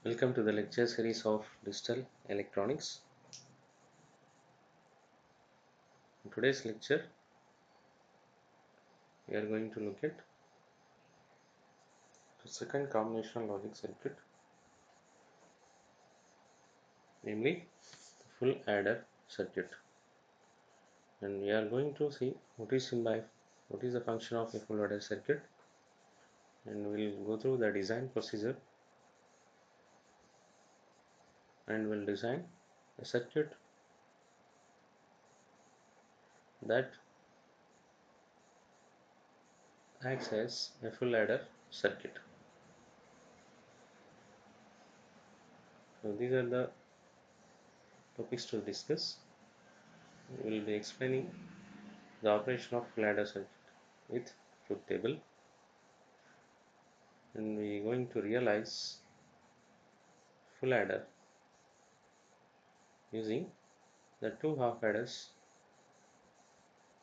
Welcome to the lecture series of digital electronics. In today's lecture, we are going to look at the second combinational logic circuit, namely the full adder circuit. And we are going to see what is the function of a full adder circuit, and we'll go through the design procedure and we'll design a circuit that acts as a full adder circuit. So these are the topics to discuss. We will be explaining the operation of full adder circuit with truth table, and we are going to realize full adder using the two half adders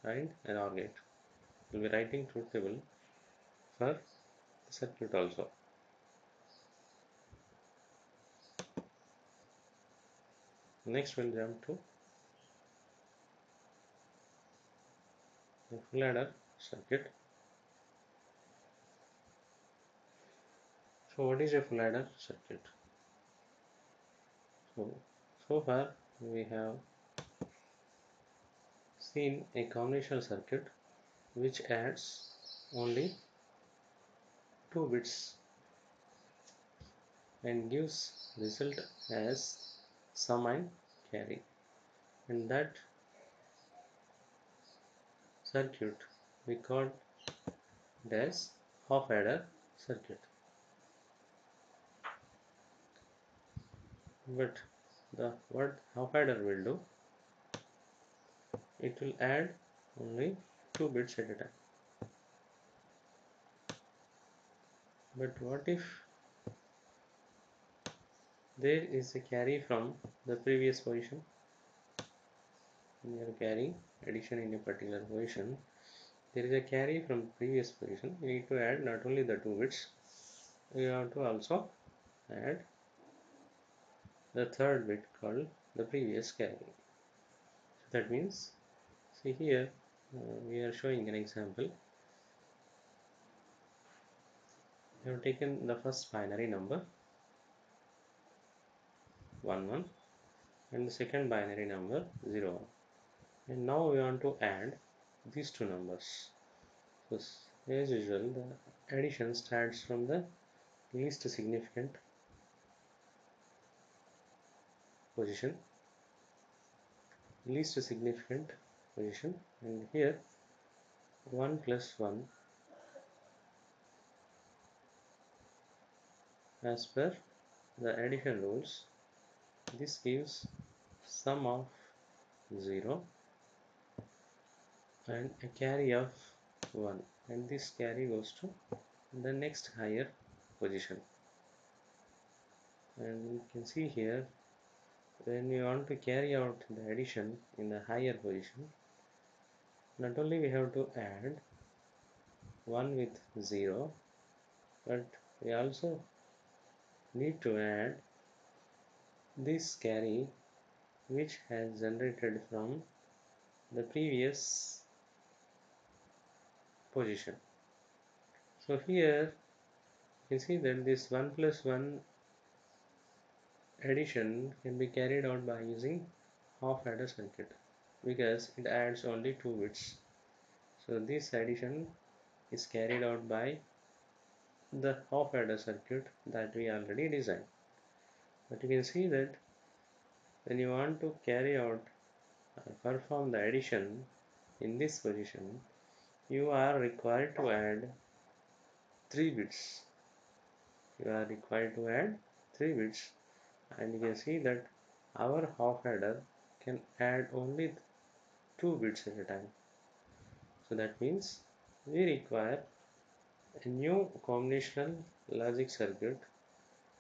and an OR gate. We'll be writing truth table for the circuit also. Next we'll jump to the full adder circuit. So what is a full adder circuit? So far we have seen a combinational circuit which adds only 2 bits and gives result as sum and carry, and that circuit we call it as half adder circuit. But what half adder will do, it will add only 2 bits at a time. But what if there is a carry from the previous position? When you are carrying addition in a particular position, there is a carry from previous position. You need to add not only the 2 bits, you have to also add the third bit called the previous carry. So that means, see here, we are showing an example. We have taken the first binary number 1 1 and the second binary number 0 1, and now we want to add these two numbers. So as usual, the addition starts from the least significant position, and here 1 plus 1, as per the addition rules, this gives sum of 0 and a carry of 1, and this carry goes to the next higher position. And you can see here, when we want to carry out the addition in the higher position, not only we have to add 1 with 0, but we also need to add this carry which has generated from the previous position. So here you can see that this 1 plus 1 addition can be carried out by using half adder circuit because it adds only 2 bits. So this addition is carried out by the half adder circuit that we already designed. But you can see that when you want to carry out perform the addition in this position, you are required to add 3 bits. And you can see that our half adder can add only 2 bits at a time. So that means we require a new combinational logic circuit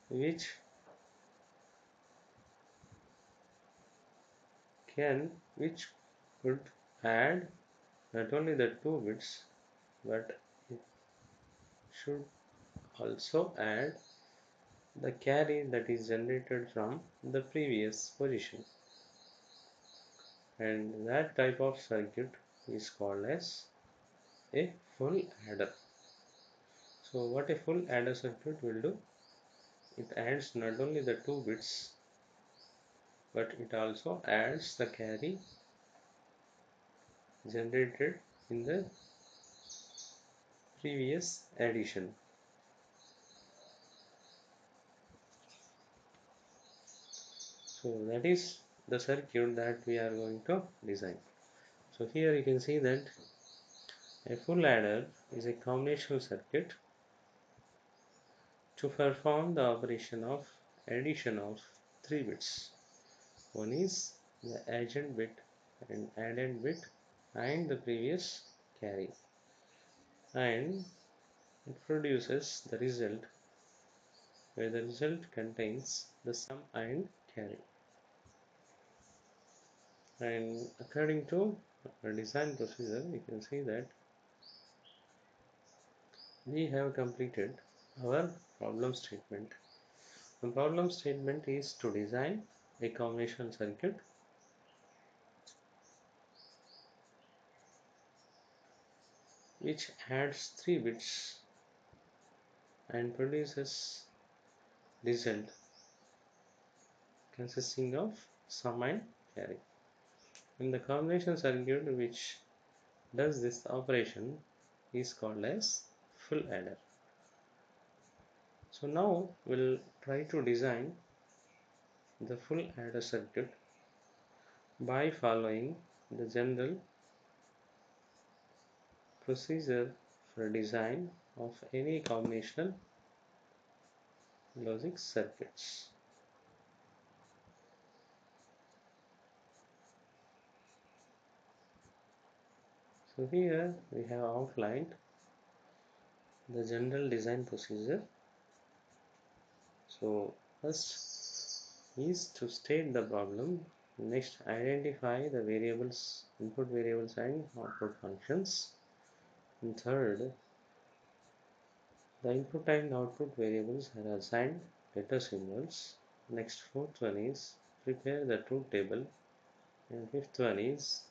which could add not only the 2 bits, but it should also add the carry that is generated from the previous position, and that type of circuit is called as a full adder. So what a full adder circuit will do, it adds not only the 2 bits, but it also adds the carry generated in the previous addition. So that is the circuit that we are going to design. So here you can see that a full adder is a combinational circuit to perform the operation of addition of 3 bits. One is the agent bit and addend bit and the previous carry, and it produces the result where the result contains the sum and carry. And according to our design procedure, you can see that we have completed our problem statement. The problem statement is to design a combination circuit which adds 3 bits and produces result consisting of sum and carry. And the combination circuit which does this operation is called as full adder. So now we'll try to design the full adder circuit by following the general procedure for design of any combinational logic circuits. So here we have outlined the general design procedure. So first is to state the problem, next identify the variables, input variables and output functions, and third the input and output variables are assigned data symbols. Next, fourth one is prepare the truth table, and fifth one is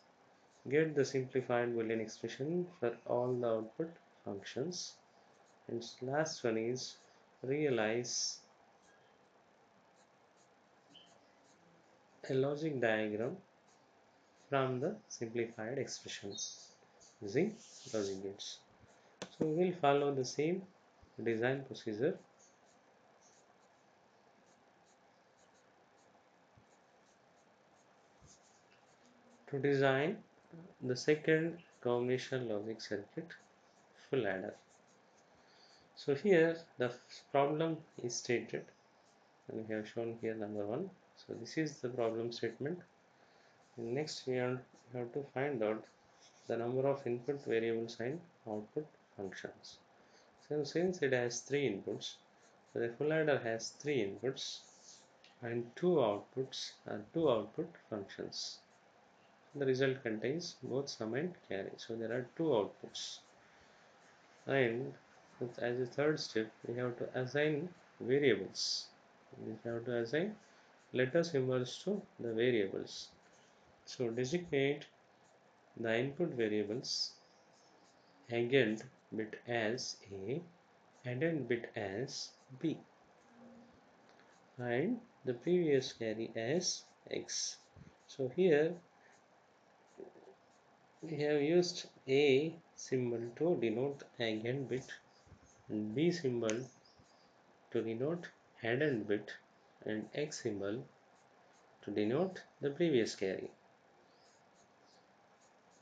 get the simplified Boolean expression for all the output functions, and last one is realize a logic diagram from the simplified expression using logic gates. So we will follow the same design procedure. To design the second combinational logic circuit, full adder. So here the problem is stated, and we have shown here number 1. So this is the problem statement. And next we have to find out the number of input variables and output functions. So since it has 3 inputs, so the full adder has 3 inputs and 2 outputs and 2 output functions. The result contains both sum and carry. So there are 2 outputs. And as a third step, we have to assign variables. We have to assign letter symbols to the variables. So designate the input variables agent bit as A, addend bit as B, and the previous carry as X. So here we have used A symbol to denote agent bit and B symbol to denote addend bit and X symbol to denote the previous carry.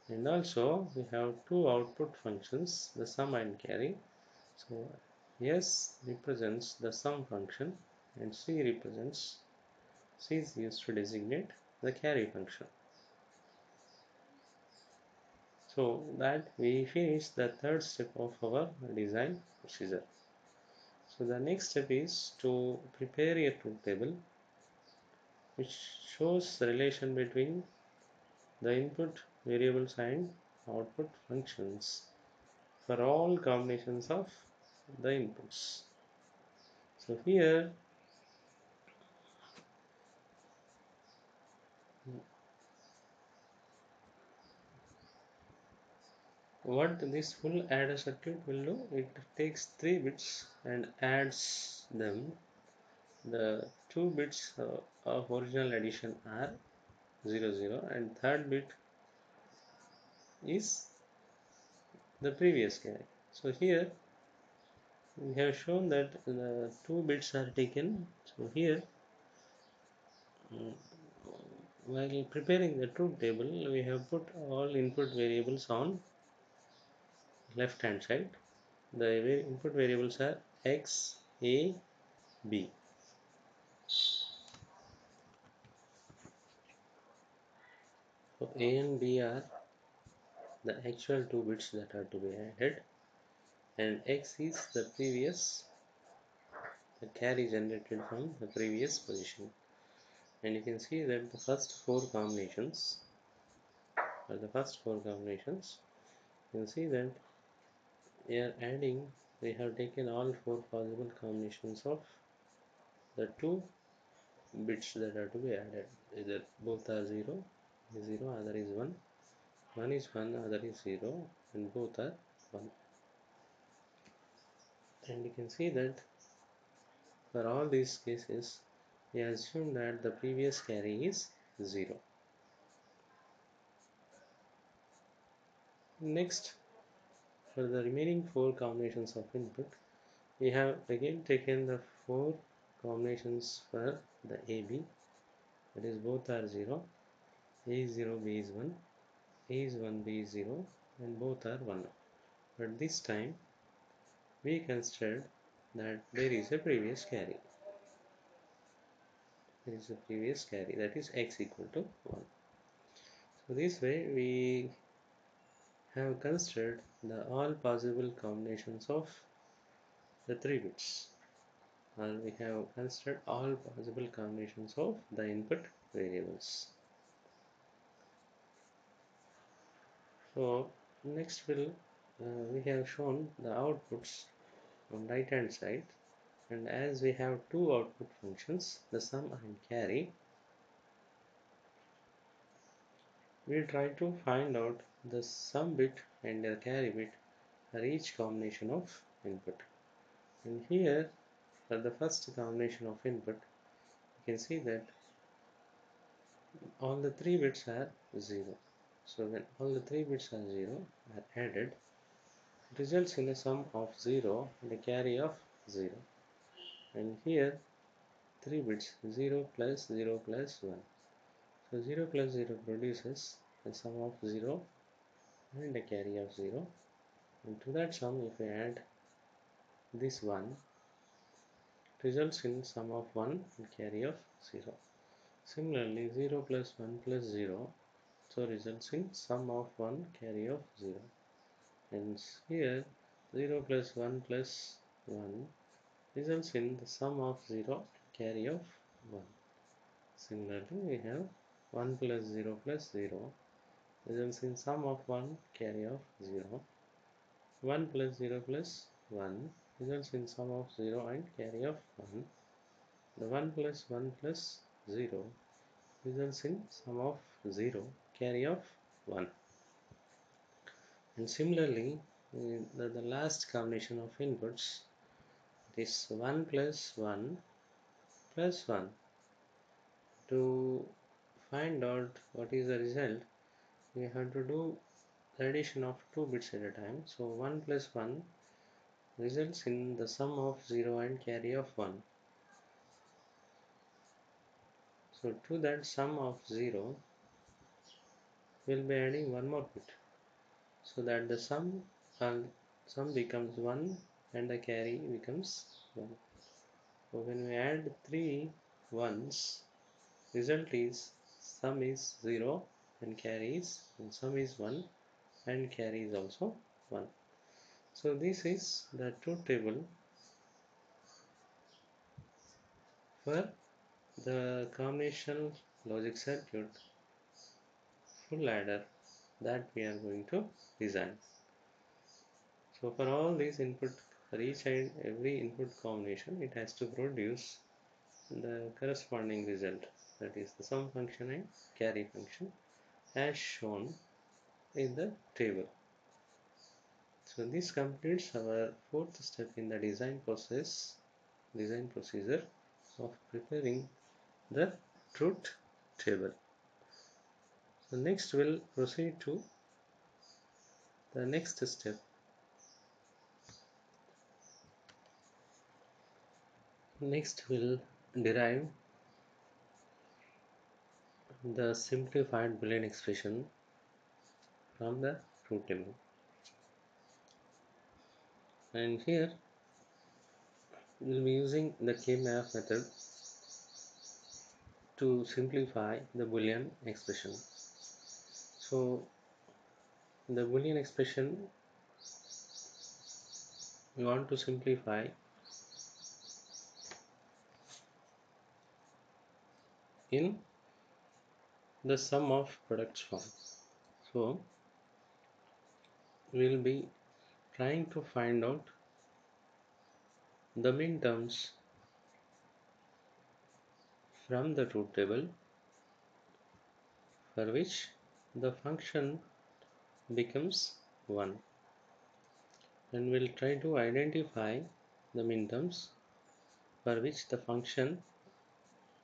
And also we have 2 output functions, the sum and carry. So S represents the sum function and C is used to designate the carry function. So that we finish the third step of our design procedure. So the next step is to prepare a truth table which shows the relation between the input variables and output functions for all combinations of the inputs. So here what this full adder circuit will do, it takes 3 bits and adds them. The 2 bits of original addition are 0 0, and third bit is the previous carry. So here we have shown that the 2 bits are taken. So here, mm, while preparing the truth table, we have put all input variables on left hand side. The input variables are x, a, b. So a and b are the actual 2 bits that are to be added, and x is the previous, the carry generated from the previous position. And you can see that the first 4 combinations, you can see that we are adding, we have taken all 4 possible combinations of the 2 bits that are to be added. Either both are 0, other is 1, one is 1, other is 0, and both are 1. And you can see that for all these cases, we assume that the previous carry is 0. Next, for the remaining 4 combinations of input, we have again taken the 4 combinations for the AB, that is both are 0, A is 0, B is 1, A is 1, B is 0, and both are 1. But this time we considered that there is a previous carry. There is a previous carry, that is x equal to 1. So this way we have considered the all possible combinations of the 3 bits, or we have considered all possible combinations of the input variables. So next we have shown the outputs on right hand side, and as we have 2 output functions, the sum and carry, we try to find out the sum bit and the carry bit for each combination of input. And here for the first combination of input, you can see that all the 3 bits are 0. So when all the 3 bits are 0 are added, it results in a sum of 0 and a carry of 0. And here 3 bits, 0 plus 0 plus 1. So 0 plus 0 produces a sum of 0 and a carry of 0. And to that sum, if we add this 1, results in sum of 1 and carry of 0. Similarly, 0 plus 1 plus 0, so results in sum of 1 carry of 0. And here 0 plus 1 plus 1 results in the sum of 0 carry of 1. Similarly, we have 1 plus 0 plus 0 results in sum of 1 carry of 0. 1 plus 0 plus 1 results in sum of 0 and carry of 1. The 1 plus 1 plus 0 results in sum of 0 carry of 1. And similarly, the last combination of inputs, this 1 plus 1 plus 1. To find out what is the result, we have to do the addition of 2 bits at a time. So 1 plus 1 results in the sum of 0 and carry of 1. So to that sum of 0, we will be adding one more bit, so that the sum becomes 1 and the carry becomes 1. So when we add 3 ones, result is sum is 0 and carry is, and sum is 1 and carry is also 1. So this is the truth table for the combinational logic circuit full adder that we are going to design. So for all these input, for each and every input combination, it has to produce the corresponding result, that is the sum function and carry function, as shown in the table. So this completes our fourth step in the design procedure of preparing the truth table. So next we'll proceed to the next step. Next we'll derive the simplified Boolean expression from the truth table. And here we'll be using the K-map method to simplify the Boolean expression. So the Boolean expression we want to simplify in the sum of products form. So we'll be trying to find out the minterms from the truth table for which the function becomes 1, and we'll try to identify the minterms for which the function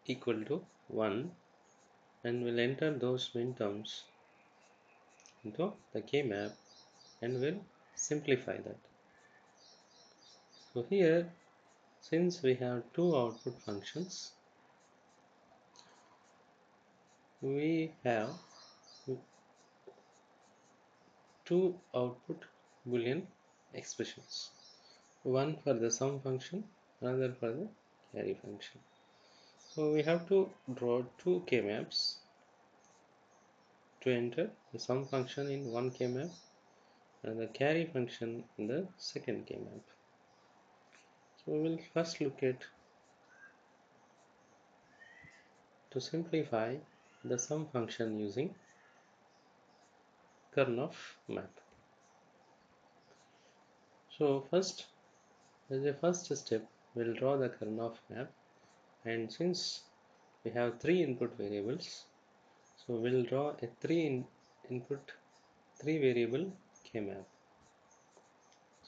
equal to 1, and we'll enter those minterms into the K-map and we'll simplify that. So here, since we have two output functions, we have two output Boolean expressions, one for the sum function, another for the carry function. So we have to draw two K-maps to enter the sum function in one K-map and the carry function in the second K-map. So we will first look at to simplify the sum function using Karnaugh map. So first, as a first step, we'll draw the Karnaugh map, and since we have three input variables, so we'll draw a input three variable K-map.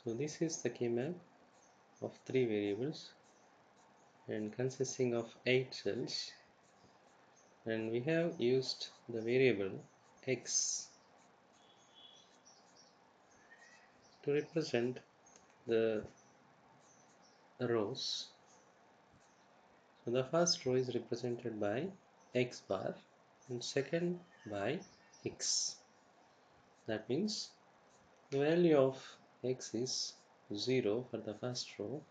So this is the K-map of three variables and consisting of 8 cells, and we have used the variable x to represent the rows. So the first row is represented by x bar and second by x. That means the value of x is 0 for the first row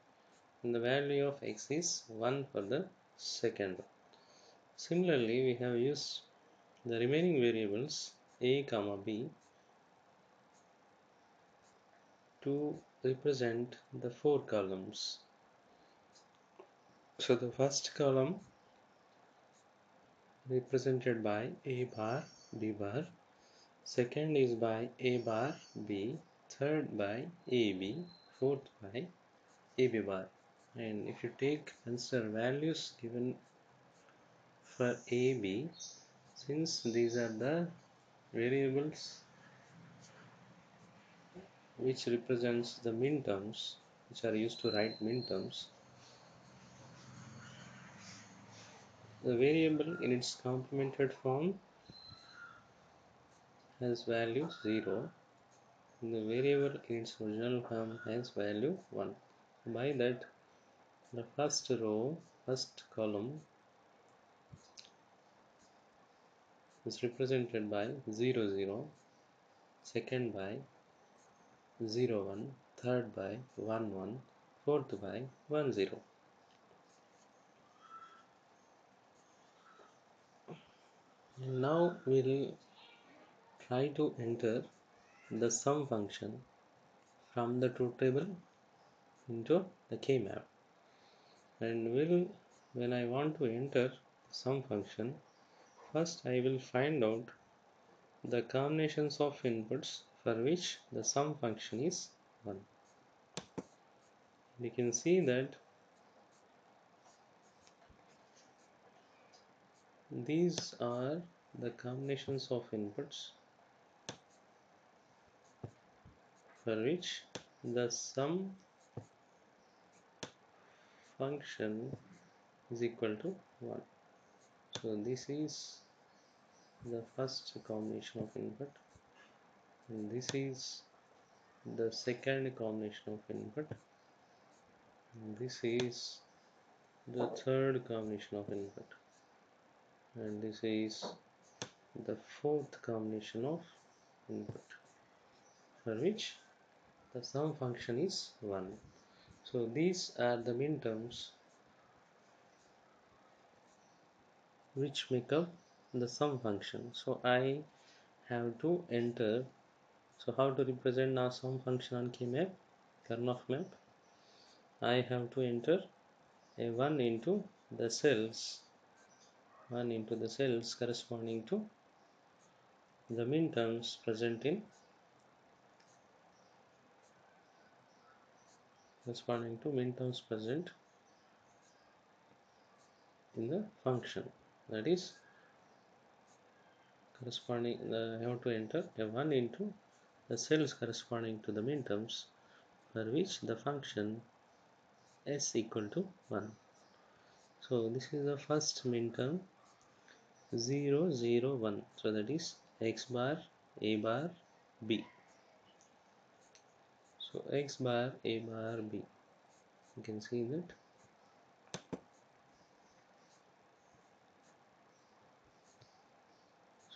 and the value of x is 1 for the second row. Similarly, we have used the remaining variables a comma b to represent the four columns. So the first column represented by a bar, b bar, second is by a bar, b, third by ab, fourth by ab bar. And if you consider values given for ab, since these are the variables which represents the minterms, which are used to write minterms, the variable in its complemented form has value 0 and the variable in its original form has value 1. By that, the first row, first column is represented by 0 0, second by 0 1, third by 1 1, fourth by 1 0. And now we'll try to enter the sum function from the truth table into the K-map. And when I want to enter sum function, first I will find out the combinations of inputs for which the sum function is 1. We can see that these are the combinations of inputs for which the sum function is equal to 1. So this is the first combination of input, and this is the second combination of input, and this is the third combination of input, and this is the fourth combination of input, for which the sum function is 1. So these are the minterms which make up the sum function. So I have to enter. So how to represent our sum function on K-map, Karnaugh map? I have to enter a 1 into the cells, 1 into the cells corresponding to the minterms present in the function. That is corresponding. I have to enter a 1 into the cells corresponding to the minterms for which the function s equal to 1. So this is the first minterm 0 0 1. So that is x bar a bar b. So x bar a bar b, you can see that.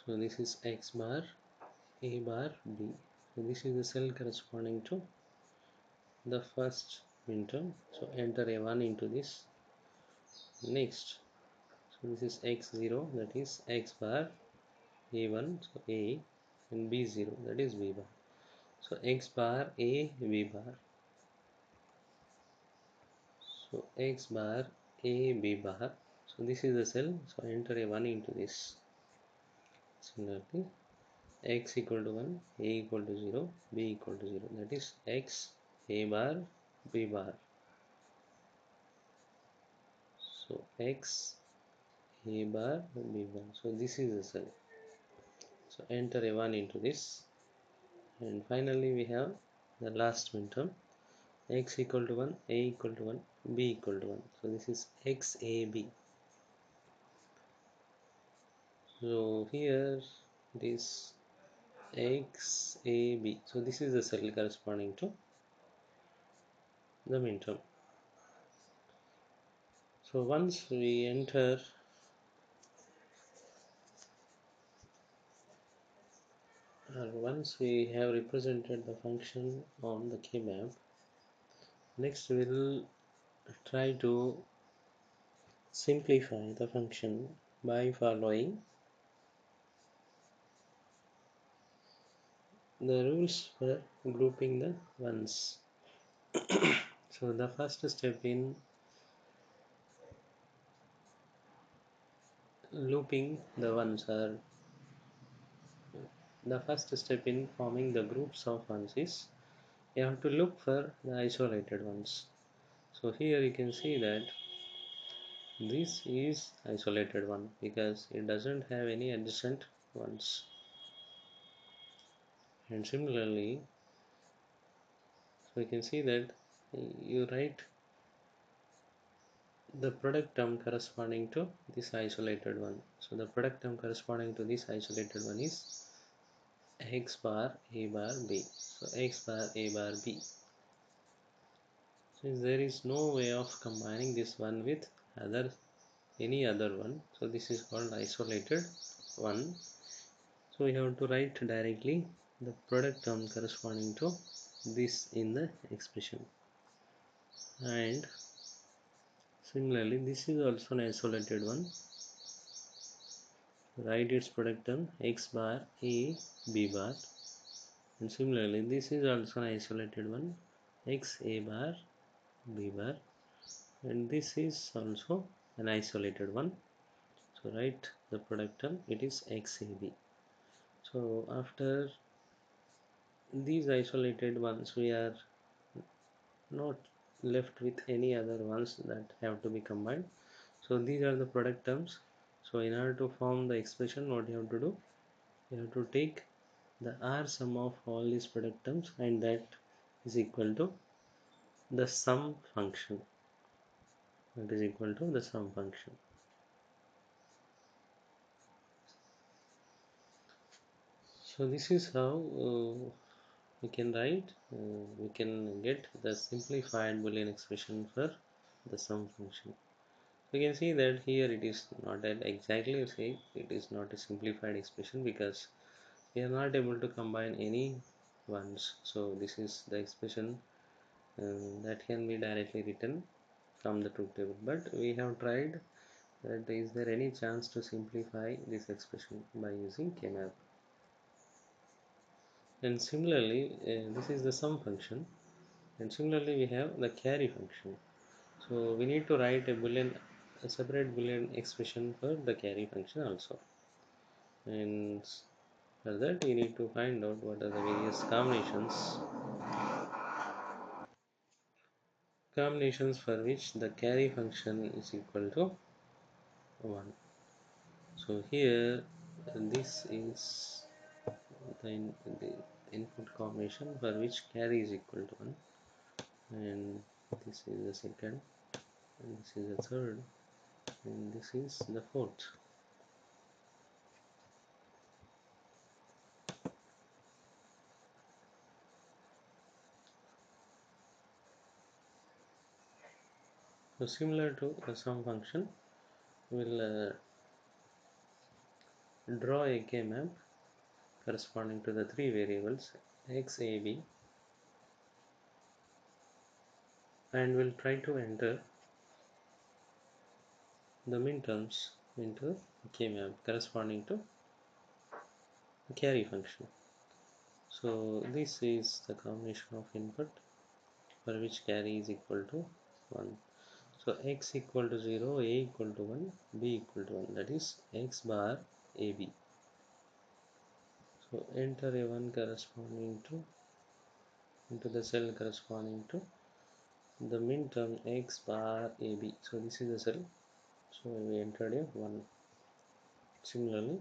So this is x bar a bar b. So this is the cell corresponding to the first minterm. So enter a 1 into this. Next, so this is x0, that is x bar a1, so a, and b0, that is b bar. So x bar a b bar. So x bar a b bar. So this is the cell. So enter a 1 into this. Similarly, x equal to 1, a equal to 0, b equal to 0. That is x a bar b bar. So x a bar b bar. So this is the cell. So enter a 1 into this. And finally we have the last minterm, x equal to 1, a equal to 1, b equal to 1. So this is xab. So here it is xab. So this is the cell corresponding to the minterm. So once we enter once we have represented the function on the K-map, next we will try to simplify the function by following the rules for grouping the ones. So the first step in looping the ones, are the first step in forming the groups of ones is you have to look for the isolated ones. So here you can see that this is isolated one because it doesn't have any adjacent ones. And similarly, so you can see that you write the product term corresponding to this isolated one. So the product term corresponding to this isolated one is x bar a bar b. So x bar a bar b. Since there is no way of combining this one with any other one, so this is called isolated one. So we have to write directly the product term corresponding to this in the expression. And similarly, this is also an isolated one. Write its product term x bar a b bar. And similarly, this is also an isolated one, x a bar b bar. And this is also an isolated one. So write the product term, it is xab. So after these isolated ones, we are not left with any other ones that have to be combined. So these are the product terms. So in order to form the expression, what you have to do, you have to take the R sum of all these product terms, and that is equal to the sum function. That is equal to the sum function. So this is how we can write, we can get the simplified Boolean expression for the sum function. So you can see that here it is not that exactly say it is not a simplified expression because we are not able to combine any ones. So this is the expression that can be directly written from the truth table, but we have tried that is there any chance to simplify this expression by using K-map. And similarly, this is the sum function, and similarly we have the carry function. So we need to write a separate Boolean expression for the carry function also, and for that we need to find out what are the various combinations for which the carry function is equal to 1. So here this is the input combination for which carry is equal to 1, and this is the second, and this is the third, and this is the fourth. So similar to the sum function, we'll draw a K-map corresponding to the three variables x, a, b, and we'll try to enter the minterms into K-map corresponding to the carry function. So this is the combination of input for which carry is equal to 1. So x equal to 0, a equal to 1, b equal to 1, that is x bar ab. So enter a 1 corresponding to into the cell corresponding to the minterm x bar ab. So this is the cell, so we entered a 1. Similarly,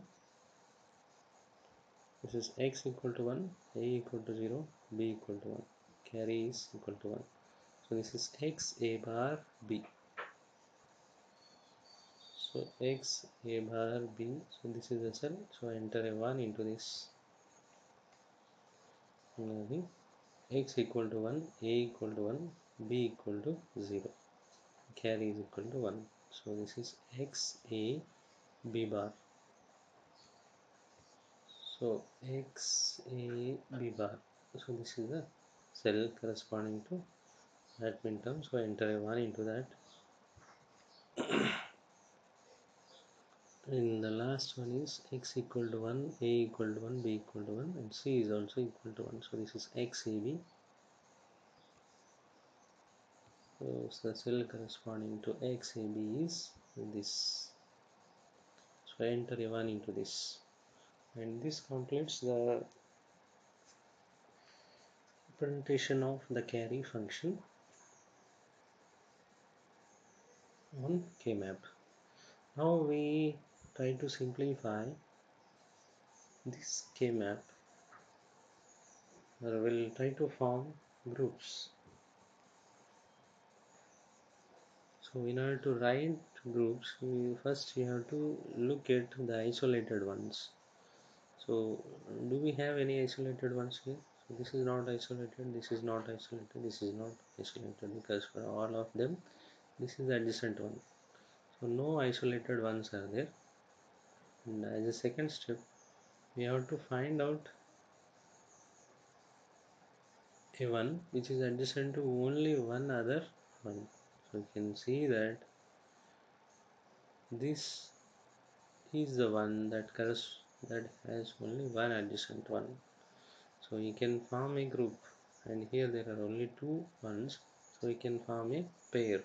this is x equal to 1, a equal to 0, b equal to 1, carry is equal to 1. So this is x a bar b. So x a bar b, so this is the cell, so enter a 1 into this. Similarly, x equal to 1, a equal to 1, b equal to 0, carry is equal to 1. So this is x a b bar. So x a b bar, so this is the cell corresponding to that minterm, so enter a 1 into that. And the last one is x equal to 1, a equal to 1, b equal to 1, and c is also equal to 1. So this is xab. So the cell corresponding to xab is this. So enter a 1 into this. And this completes the implementation of the carry function on K-map. Now we try to simplify this K-map, or we'll try to form groups. So in order to write groups, first we have to look at the isolated ones. So do we have any isolated ones here? So this is not isolated, this is not isolated, this is not isolated, because for all of them this is the adjacent one. So no isolated ones are there. And as a second step, we have to find out a one which is adjacent to only one other one. So you can see that this is the one that has only one adjacent one. So you can form a group, and here there are only two ones, so we can form a pair.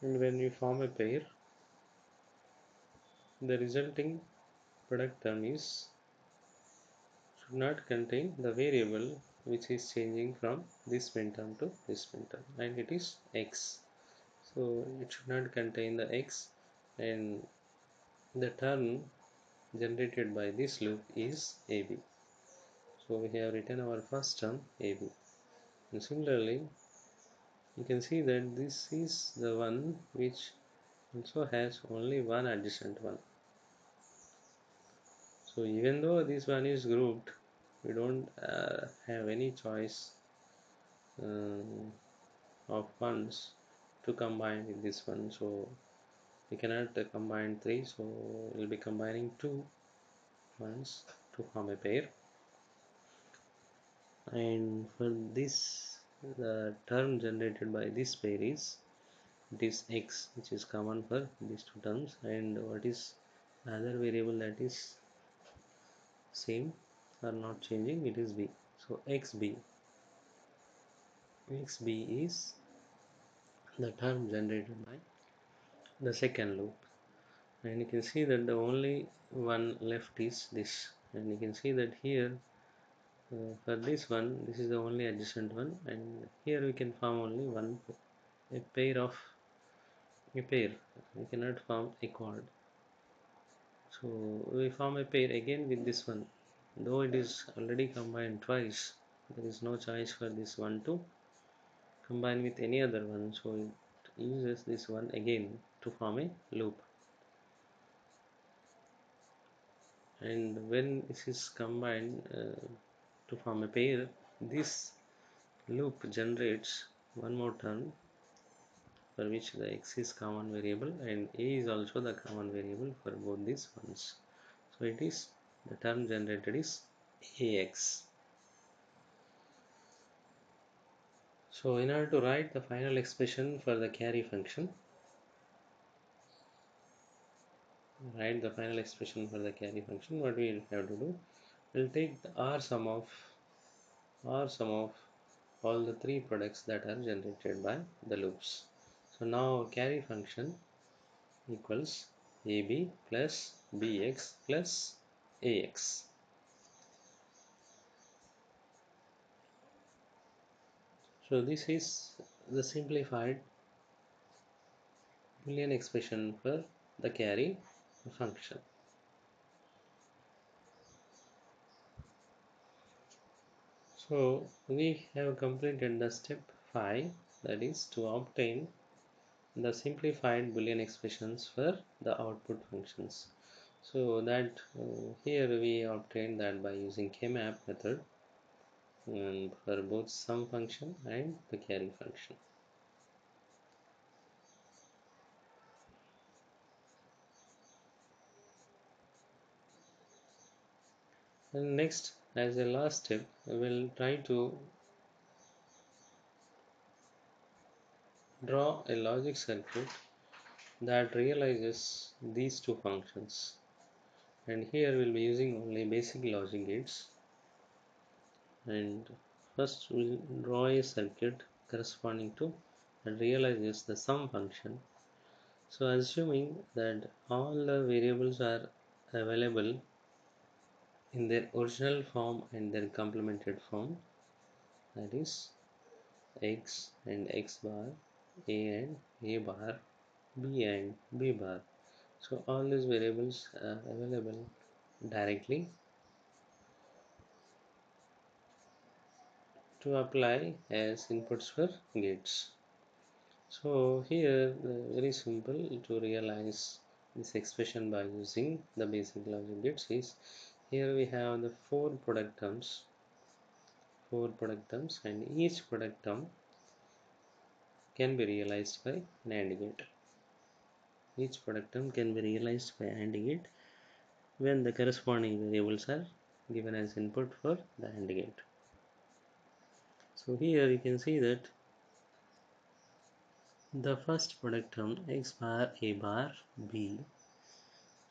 And when we form a pair, the resulting product term is should not contain the variable which is changing from this minterm to this minterm, and it is x. So it should not contain the x, and the term generated by this loop is AB. So we have written our first term AB. And similarly, you can see that this is the one which also has only one adjacent one. So even though this one is grouped, we don't have any choice um, of ones to combine with this one. So we cannot combine 3, so we'll be combining 2 ones to form a pair. And for this, the term generated by this pair is, it is x, which is common for these two terms, and what is the other variable that is same or not changing, it is b. So xb is the term generated by the second loop, and you can see that the only one left is this, and you can see that here for this one, this is the only adjacent one, and here we can form only one, a pair of a pair. We cannot form a chord. So we form a pair again with this one. Though it is already combined twice, there is no choice for this one to combine with any other one. So it uses this one again to form a loop. And when this is combined to form a pair, this loop generates one more term for which the x is common variable and a is also the common variable for both these ones. So it is, the term generated is ax. So in order to write the final expression for the carry function, what we will have to do, we'll take the r sum of all the three products that are generated by the loops. So now carry function equals ab plus bx plus ax. So this is the simplified Boolean expression for the carry function. So we have completed the step 5, that is to obtain the simplified Boolean expressions for the output functions. So that here we obtained that by using kmap method for both sum function and the carry function. And next, as a last step, we will try to draw a logic circuit that realizes these two functions. And here we'll be using only basic logic gates. And first we'll draw a circuit corresponding to that realizes the sum function. So assuming that all the variables are available in their original form and their complemented form, that is x and x bar, a and a bar, b and b bar. So all these variables are available directly to apply as inputs for gates. So here very simple to realize this expression by using the basic logic gates is, here we have the four product terms, and each product term can be realized by an AND gate. Each product term can be realized by AND gate when the corresponding variables are given as input for the AND gate. So here you can see that the first product term x bar a bar b.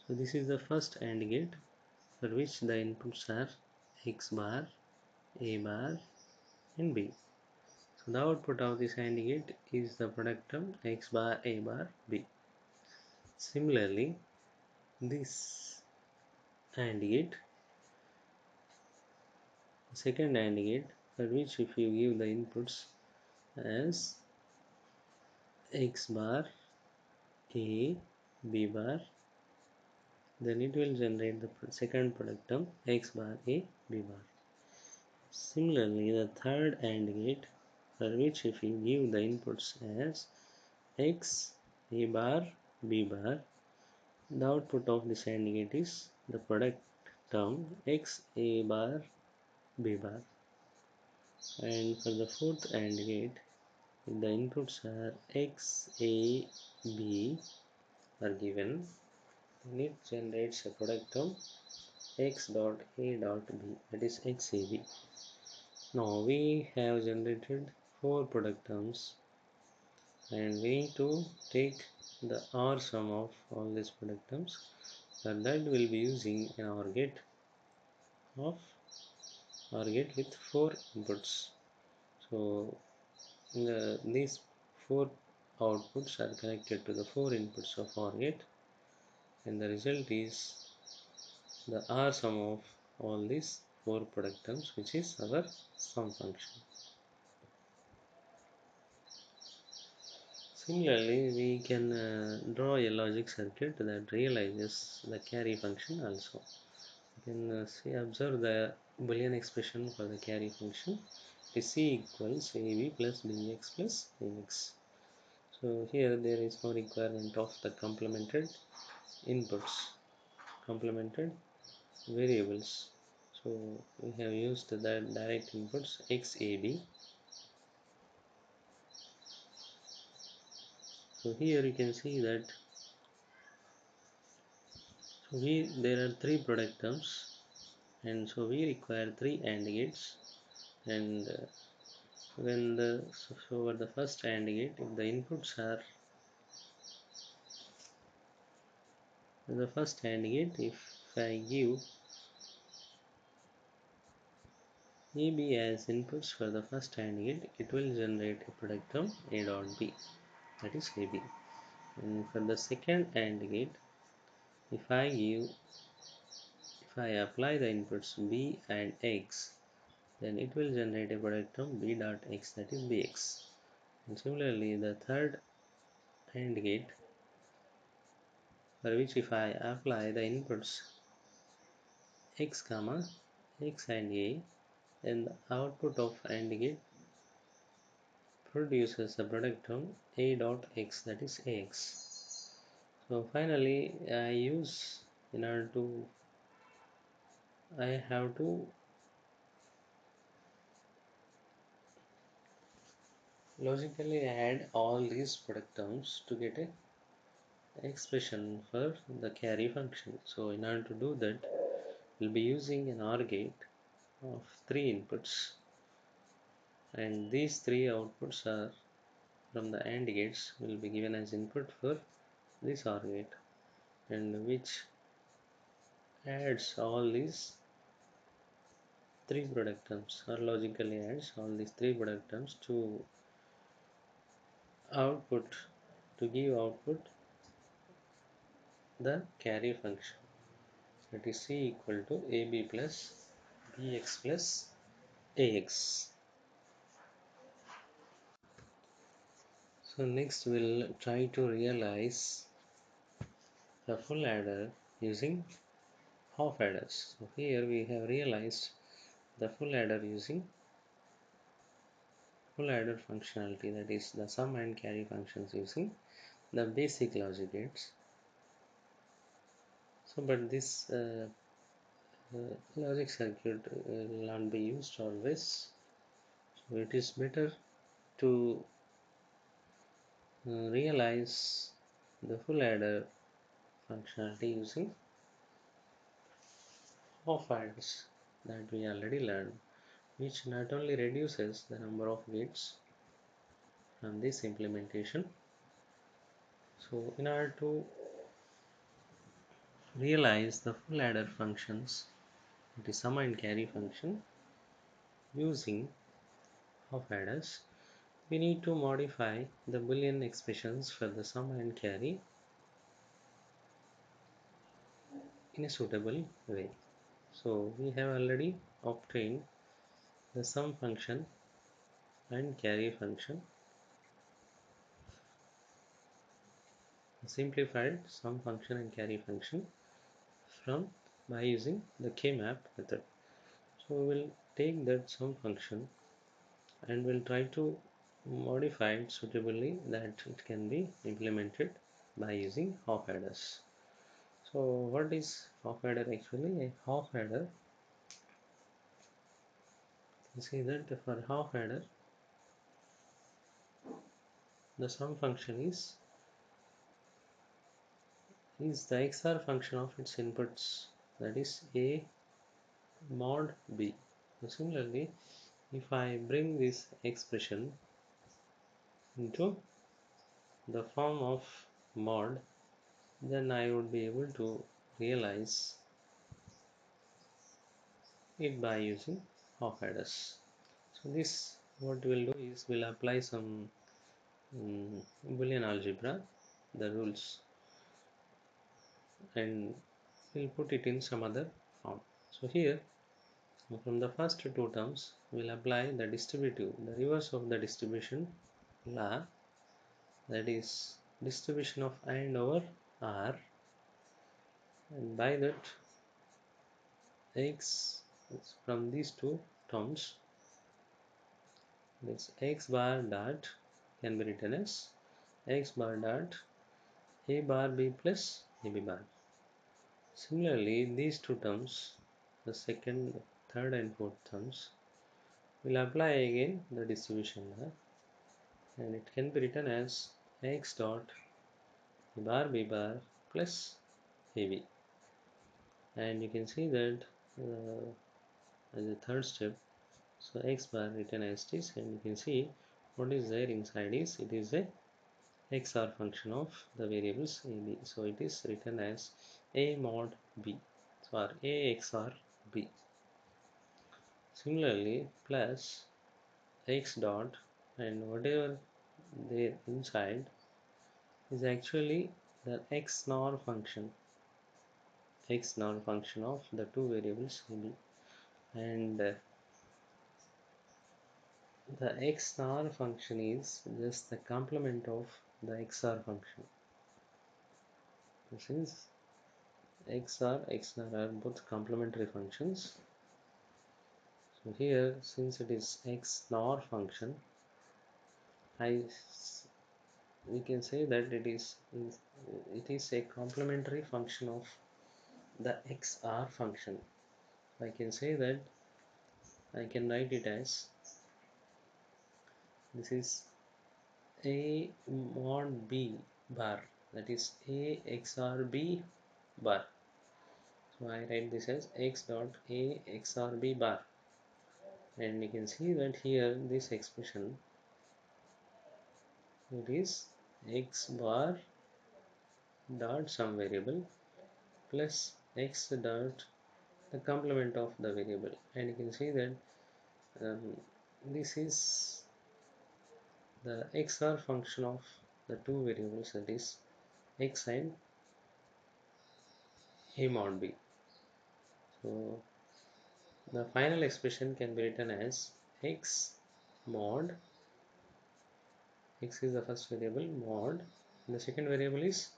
So this is the first AND gate for which the inputs are x bar, a bar and b. So the output of this AND gate is the product term x bar, a bar, b. Similarly, this AND gate, second AND gate, for which if you give the inputs as x bar, a, b bar then it will generate the second product term x bar a b bar. Similarly, the third AND gate, for which if you give the inputs as x a bar b bar, the output of this AND gate is the product term x a bar b bar. And for the fourth AND gate, if the inputs are x a b are given, then it generates a product term x dot a dot b, that is xab. Now we have generated four product terms, and we need to take the OR sum of all these product terms. For that we'll be using an OR gate with four inputs. So these four outputs are connected to the four inputs of OR gate, and the result is the R sum of all these four product terms, which is our sum function. Similarly, we can draw a logic circuit that realizes the carry function also. You can observe the Boolean expression for the carry function is C equals AB plus BX plus AX. So here there is no requirement of the complemented inputs, complemented variables. So we have used the direct inputs XAB. So here you can see that there are three product terms, and so we require three AND gates. And when the for the first AND gate, if the inputs are the first AND gate, if I give AB as inputs for the first AND gate, it will generate a product term A dot B, that is AB. And for the second AND gate, if I apply the inputs B and X, then it will generate a product term B dot X, that is Bx. And similarly, the third AND gate, for which if I apply the inputs X comma X and A, then the output of AND gate produces the product term A dot X, that is Ax. So finally, I have to logically add all these product terms to get a expression for the carry function. So in order to do that, we'll be using an OR gate of three inputs, and these three outputs are from the AND gates will be given as input for this OR gate, and which adds all these three product terms, or logically adds all these three product terms to output, to give output the carry function, that is C equal to AB plus BX plus AX. So next we'll try to realize the full adder using half adders. So here we have realized the full adder using full adder functionality, that is the sum and carry functions using the basic logic gates. So but this logic circuit will not be used always, so it is better to realize the full adder functionality using half adders that we already learned, which not only reduces the number of gates from this implementation. So in order to realize the full adder functions, it is sum and carry function using half adders, we need to modify the Boolean expressions for the sum and carry in a suitable way. So we have already obtained the sum function and carry function, simplified sum function and carry function from by using the K-map method. So we will take that sum function and we'll try to modify it suitably that it can be implemented by using half adders. So what is half adder actually? A half adder, you see that for half adder the sum function is the XOR function of its inputs, that is A mod B. So similarly, if I bring this expression into the form of mod, then I would be able to realize it by using half adders. So this what we'll do is we'll apply some Boolean algebra, the rules, and we'll put it in some other form. So here from the first two terms we'll apply the distributive, the reverse of the distribution law, that is distribution of and over R, and by that x from these two terms, this x bar dot can be written as x bar dot a bar b plus ab bar. Similarly, these two terms, the second, third and fourth terms, will apply again the distribution law, and it can be written as x dot a bar b bar plus ab. And you can see that as a third step, so x bar written as this, and you can see what is there inside is it is a XOR function of the variables AB. So it is written as A mod B, so or A XOR B. Similarly, plus x dot and whatever there inside is actually the XNOR function, XNOR function of the two variables AB, and the XNOR function is just the complement of the XOR function. Since XOR, XNOR are both complementary functions, so here since it is XNOR function, we can say that it is a complementary function of the XR function. I can say that I can write it as this is A mod B bar, that is A XR B bar. So I write this as x dot A XR B bar, and you can see that here this expression, it is x bar dot some variable plus x dot the complement of the variable, and you can see that this is the XOR function of the two variables, that is x and a mod b. So the final expression can be written as x mod, x is the first variable, mod, and the second variable is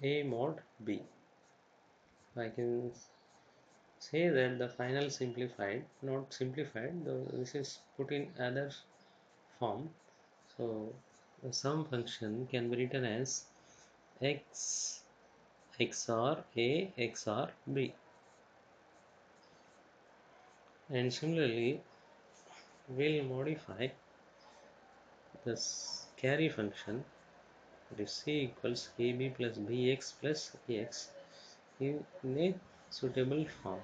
a mod b. I can say that the final simplified, not simplified, this is put in other form. So the sum function can be written as x XOR A XOR B, and similarly we'll modify this carry function, that is C equals AB plus BX plus AX in a suitable form,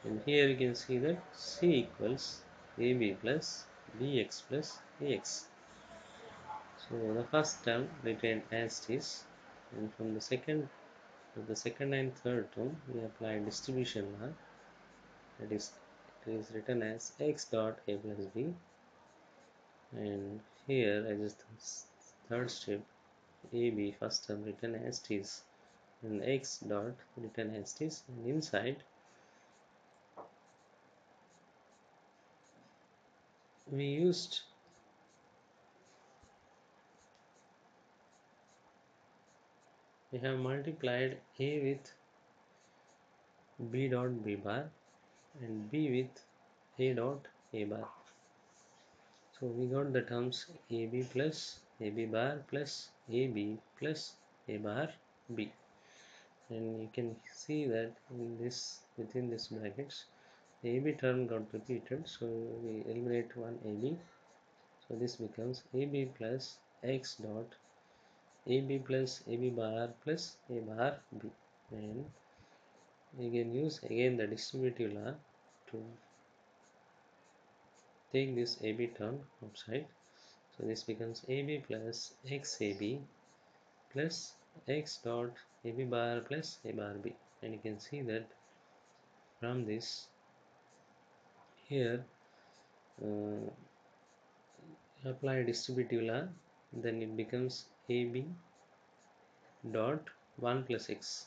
and here you can see that C equals AB plus BX plus AX. So the first term written as this, and from the second and third term we apply distribution law, that is it is written as x dot a plus b, and here as the third step ab first term written as this, and x dot written as this, and inside we have multiplied a with B dot B bar and B with A dot A bar. So we got the terms AB plus AB bar plus AB plus A bar B, and you can see that in this within this brackets the AB term got repeated, so we eliminate one AB, so this becomes AB plus X dot AB plus AB bar plus A bar B, and we can use again the distributive law to take this AB term outside. So this becomes AB plus XAB plus X dot AB bar plus A bar B, and you can see that from this here uh, apply distributive law, then it becomes AB dot 1 plus X,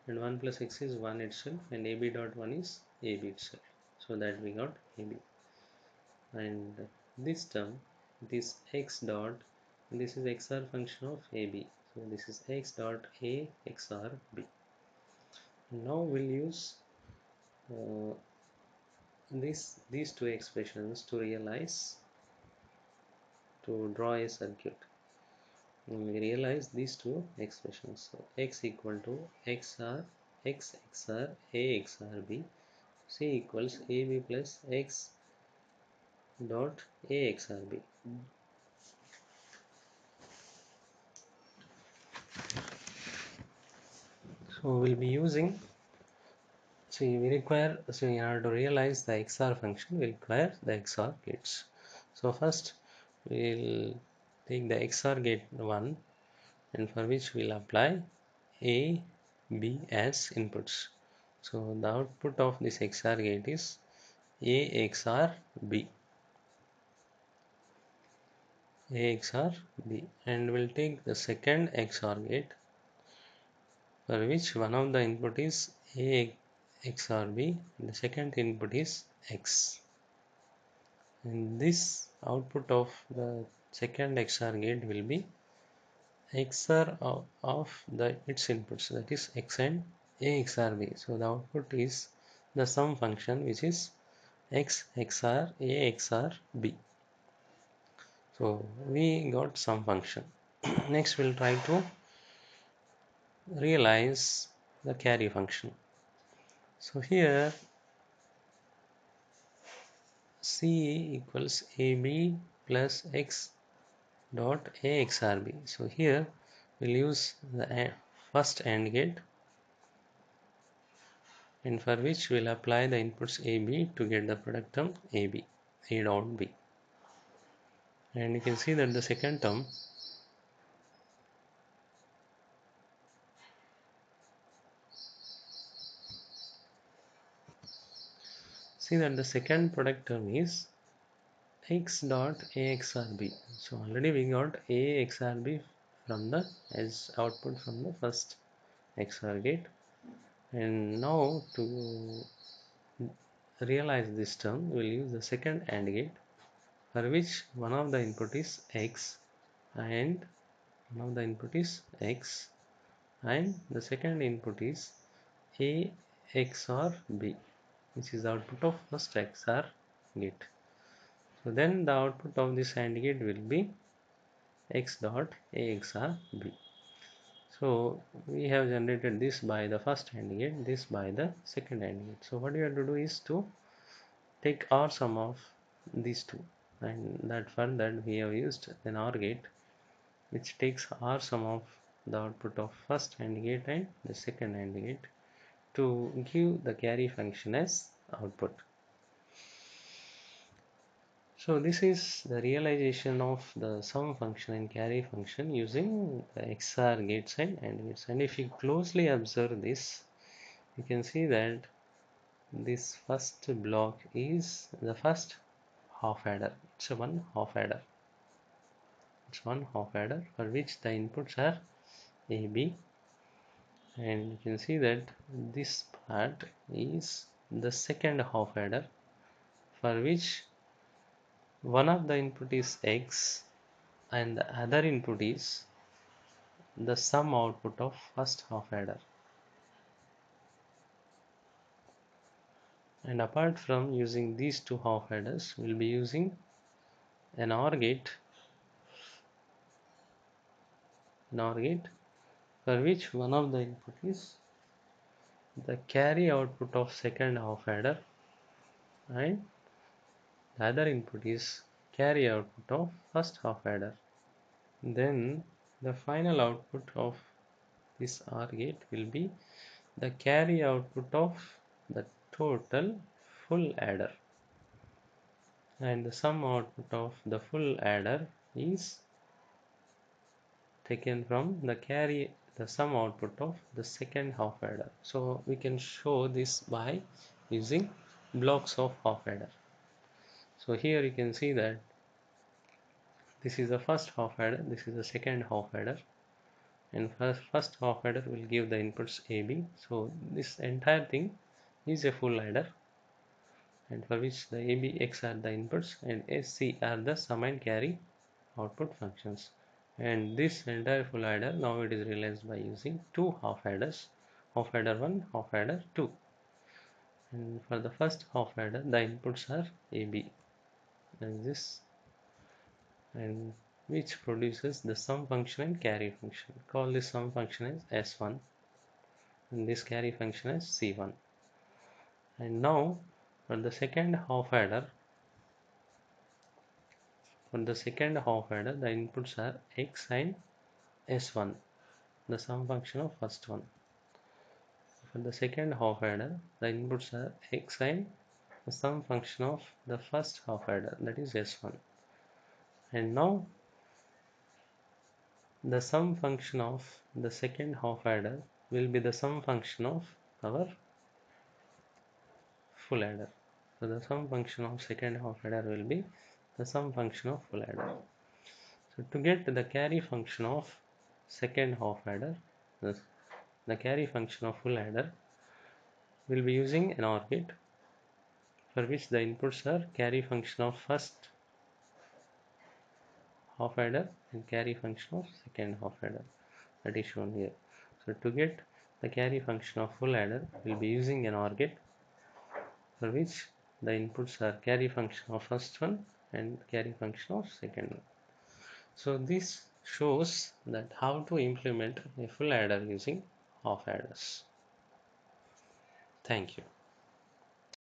and 1 plus X is 1 itself, and AB dot 1 is AB itself, so that we got AB. And this term, this X dot, this is XOR function of AB, so this is X dot A XOR B. Now we'll use uh, these two expressions to realize, to draw a circuit. We realize these two expressions. So x equal to XR X XR A XR B, C equals AB plus X dot A XR B. So we'll be using, so we require, so in order to realize the XR function we require the XOR gates. So first we'll take the XOR gate 1, and for which we'll apply A, B as inputs. So the output of this XOR gate is A XOR B, A XOR B, and we'll take the second XOR gate for which one of the input is A XOR B and the second input is X, and this output of the second XOR gate will be XOR of the its inputs, that is X and A XOR B. So the output is the sum function, which is X XOR A XOR B. So we got sum function. Next we'll try to realize the carry function. So here C equals AB plus X dot A XOR B. So here we'll use the first AND gate, and for which we'll apply the inputs AB to get the product term AB, A dot B. And you can see that the second term, see that the second product term is X dot A XOR B. So already we got A XOR B from the as output from the first XOR gate, and now to realize this term we'll use the second AND gate, for which one of the input is X and one of the input is X, and the second input is A XOR B, which is the output of first XOR gate. So then the output of this AND gate will be X dot A XOR B. So we have generated this by the first AND gate, this by the second AND gate. So what you have to do is to take OR sum of these two, and that for that we have used an OR gate which takes OR sum of the output of first AND gate and the second AND gate to give the carry function as output. So this is the realization of the sum function and carry function using the XOR gates and AND gates. And if you closely observe this, you can see that this first block is the first half adder. It's one half adder. It's one half adder for which the inputs are A, B, and you can see that this part is the second half adder for which one of the input is X and the other input is the sum output of first half adder. And apart from using these two half adders, we'll be using an OR gate, for which one of the input is the carry output of second half adder and the other input is carry output of first half adder. Then the final output of this OR gate will be the carry output of the total full adder, and the sum output of the full adder is taken from the sum output of the second half adder. So we can show this by using blocks of half adder. So here you can see that this is the first half adder, this is the second half adder, and first half adder will give the inputs AB. So this entire thing is a full adder, and for which the AB, X are the inputs and SC are the sum and carry output functions. And this entire full adder now it is realized by using two half adders, half adder 1, half adder 2. And for the first half adder the inputs are AB and this, and which produces the sum function and carry function. Call this sum function as S1 and this carry function as C1. And now for the second half adder, the inputs are X and S1, the sum function of first one. For the second half adder, the inputs are X and the sum function of the first half adder, that is S1. And now the sum function of the second half adder will be the sum function of our full adder. So the sum function of second half adder will be the sum function of full adder. So to get the carry function of second half adder, the carry function of full adder, we'll be using an OR gate for which the inputs are carry function of first half adder and carry function of second half adder, that is shown here. So to get the carry function of full adder, we'll be using an OR gate for which the inputs are carry function of first one and carry function of second one. So this shows that how to implement a full adder using half adders. Thank you.